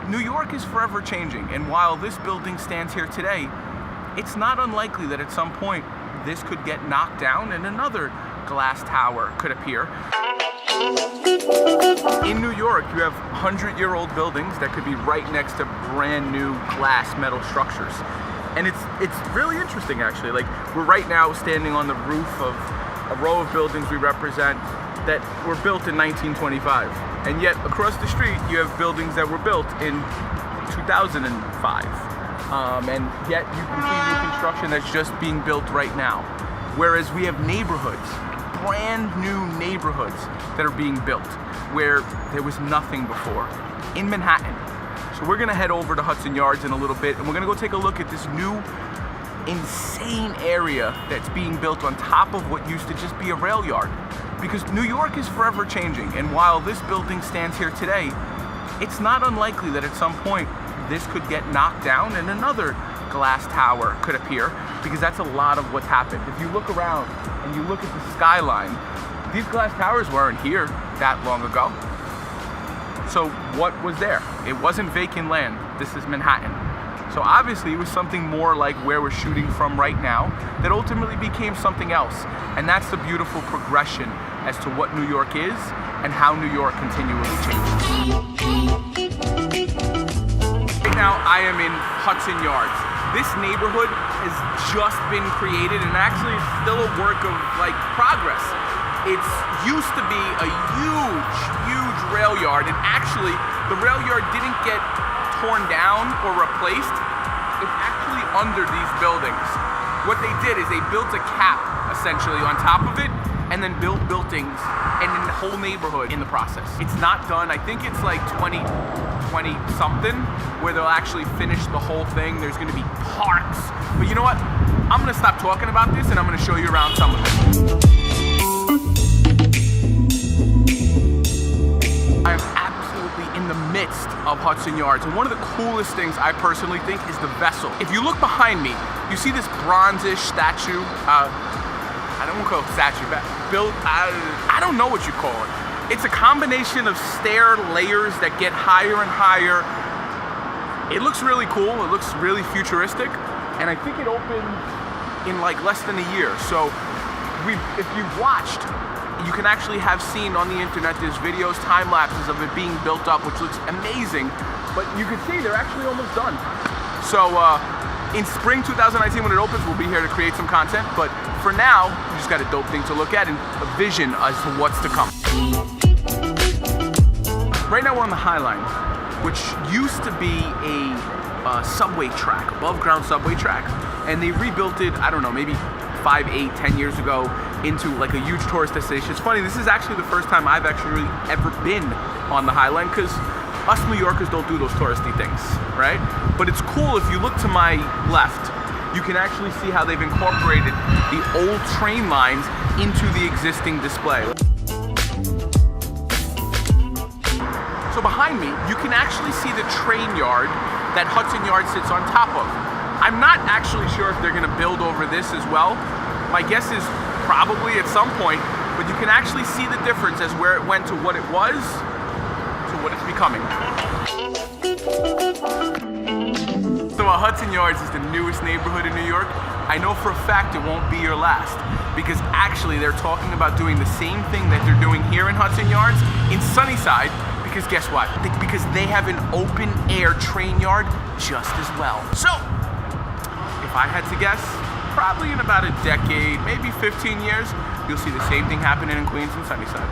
New York is forever changing, and while this building stands here today, it's not unlikely that at some point this could get knocked down and another glass tower could appear. In New York, you have 100-year-old buildings that could be right next to brand new glass metal structures. And it's really interesting, actually. Like, we're right now standing on the roof of a row of buildings we represent that were built in 1925. And yet, across the street, you have buildings that were built in 2005. And yet, you can see new construction that's just being built right now. Whereas we have neighborhoods, brand new neighborhoods that are being built where there was nothing before in Manhattan. So we're gonna head over to Hudson Yards in a little bit, and we're gonna go take a look at this new insane area that's being built on top of what used to just be a rail yard. Because New York is forever changing, and while this building stands here today, it's not unlikely that at some point this could get knocked down and another glass tower could appear, because that's a lot of what's happened. If you look around and you look at the skyline, these glass towers weren't here that long ago. So what was there? It wasn't vacant land. This is Manhattan. So obviously it was something more like where we're shooting from right now that ultimately became something else. And that's the beautiful progression as to what New York is and how New York continually changes. Right now I am in Hudson Yards. This neighborhood has just been created, and actually it's still a work of progress. It's used to be a huge rail yard, and actually the rail yard didn't get torn down or replaced. It's actually under these buildings. What they did is they built a cap essentially on top of it and then built buildings and then the whole neighborhood in the process. It's not done. I think it's like 2020 something where they'll actually finish the whole thing. There's gonna be parks. But you know what? I'm gonna stop talking about this and I'm gonna show you around some of it. I'm absolutely in the midst of Hudson Yards, and one of the coolest things I personally think is the vessel. If you look behind me, you see this bronze-ish statue. I don't want to call it statue, but built, I don't know what you call it. It's a combination of stair layers that get higher and higher. It looks really cool, it looks really futuristic, and I think it opened in less than a year. So if you've watched, you can actually have seen on the internet, there's videos, time lapses of it being built up, which looks amazing, but you can see they're actually almost done. So in spring 2019 when it opens, we'll be here to create some content, but for now, you just got a dope thing to look at and a vision as to what's to come. Right now we're on the High Line, which used to be a subway track, above ground subway track, and they rebuilt it, I don't know, maybe 5, 8, 10 years ago into a huge tourist destination. It's funny, this is actually the first time I've actually really ever been on the High Line, because us New Yorkers don't do those touristy things, right? But it's cool. If you look to my left, you can actually see how they've incorporated the old train lines into the existing display. So behind me, you can actually see the train yard that Hudson Yards sits on top of. I'm not actually sure if they're gonna build over this as well. My guess is probably at some point, but you can actually see the difference as where it went to what it was to what it's becoming. So Hudson Yards is the newest neighborhood in New York. I know for a fact it won't be your last, because actually they're talking about doing the same thing that they're doing here in Hudson Yards in Sunnyside, because guess what? Because they have an open air train yard just as well. So, if I had to guess, probably in about a decade, maybe 15 years, you'll see the same thing happening in Queens and Sunnyside.